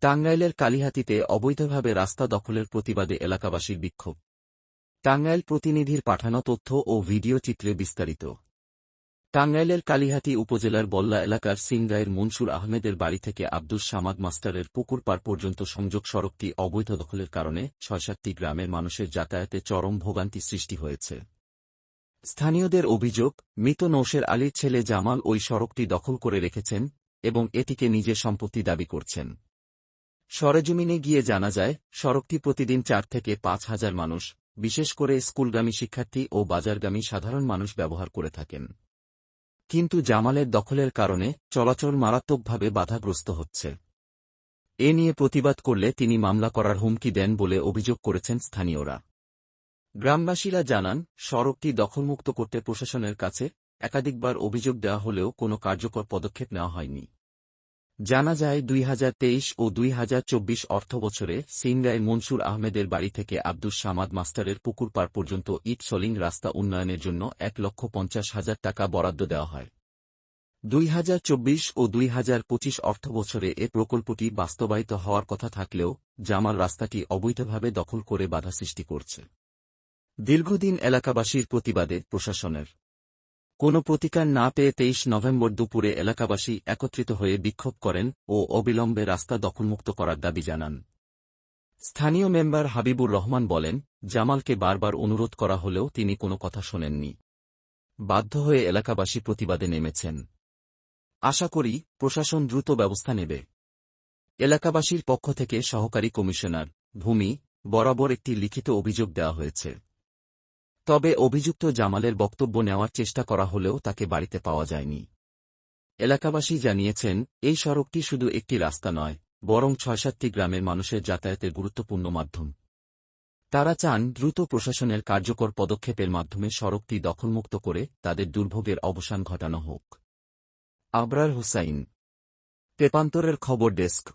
টাঙ্গাইলের কালিহাতীতে অবৈধভাবে রাস্তা দখলের প্রতিবাদে এলাকাবাসীর বিক্ষোভ। টাঙ্গাইল প্রতিনিধির পাঠানো তথ্য ও ভিডিও চিত্রে বিস্তারিত। টাঙ্গাইলের কালিহাতী উপজেলার বল্লা এলাকার সিংগাইর মনসুর আহমেদের বাড়ি থেকে আব্দুস সামাদ মাস্টারের পুকুর পাড় পর্যন্ত সংযোগ সড়কটি অবৈধ দখলের কারণে ৬-৭টি গ্রামের মানুষের যাতায়াতে চরম ভোগান্তি সৃষ্টি হয়েছে। স্থানীয়দের অভিযোগ, মৃত নৌশের আলীর ছেলে জামাল ওই সড়কটি দখল করে রেখেছেন এবং এটিকে নিজের সম্পত্তি দাবি করছেন। সরেজমিনে গিয়ে জানা যায়, সড়কটি প্রতিদিন ৪ থেকে ৫ হাজার মানুষ, বিশেষ করে স্কুলগামী শিক্ষার্থী ও বাজারগামী সাধারণ মানুষ ব্যবহার করে থাকেন। কিন্তু জামালের দখলের কারণে চলাচল মারাত্মকভাবে বাধাগ্রস্ত হচ্ছে। এ নিয়ে প্রতিবাদ করলে তিনি মামলা করার হুমকি দেন বলে অভিযোগ করেছেন স্থানীয়রা। গ্রামবাসীরা জানান, সড়কটি দখলমুক্ত করতে প্রশাসনের কাছে একাধিকবার অভিযোগ দেওয়া হলেও কোনো কার্যকর পদক্ষেপ নেওয়া হয়নি। জানা যায়, ২০২৩ ও ২০২৪ অর্থবছরে সিংগাইর মনসুর আহমেদের বাড়ি থেকে আব্দুস সামাদ মাস্টারের পুকুর পাড় পর্যন্ত ইট সলিং রাস্তা উন্নয়নের জন্য ১,৫০,০০০ টাকা বরাদ্দ দেওয়া হয়। ২০২৪ ও ২০২৫ অর্থবছরে এ প্রকল্পটি বাস্তবায়িত হওয়ার কথা থাকলেও জামাল রাস্তাটি অবৈধভাবে দখল করে বাধা সৃষ্টি করছে। দীর্ঘদিন এলাকাবাসীর প্রতিবাদে প্রশাসনের কোনো প্রতিকার না পেয়ে ২৩ নভেম্বর দুপুরে এলাকাবাসী একত্রিত হয়ে বিক্ষোভ করেন ও অবিলম্বে রাস্তা দখলমুক্ত করার দাবি জানান। স্থানীয় মেম্বার হাবিবুর রহমান বলেন, জামালকে বারবার অনুরোধ করা হলেও তিনি কোনো কথা শোনেননি। বাধ্য হয়ে এলাকাবাসী প্রতিবাদে নেমেছেন। আশা করি প্রশাসন দ্রুত ব্যবস্থা নেবে। এলাকাবাসীর পক্ষ থেকে সহকারী কমিশনার, ভূমি বরাবর একটি লিখিত অভিযোগ দেওয়া হয়েছে। তবে অভিযুক্ত জামালের বক্তব্য নেওয়ার চেষ্টা করা হলেও তাকে বাড়িতে পাওয়া যায়নি। এলাকাবাসী জানিয়েছেন, এই সড়কটি শুধু একটি রাস্তা নয়, বরং ৬-৭টি গ্রামের মানুষের যাতায়াতের গুরুত্বপূর্ণ মাধ্যম। তারা চান দ্রুত প্রশাসনের কার্যকর পদক্ষেপের মাধ্যমে সড়কটি দখলমুক্ত করে তাদের দুর্ভোগের অবসান ঘটানো হোক। আবরার হোসাইন, তেপান্তরের খবর ডেস্ক।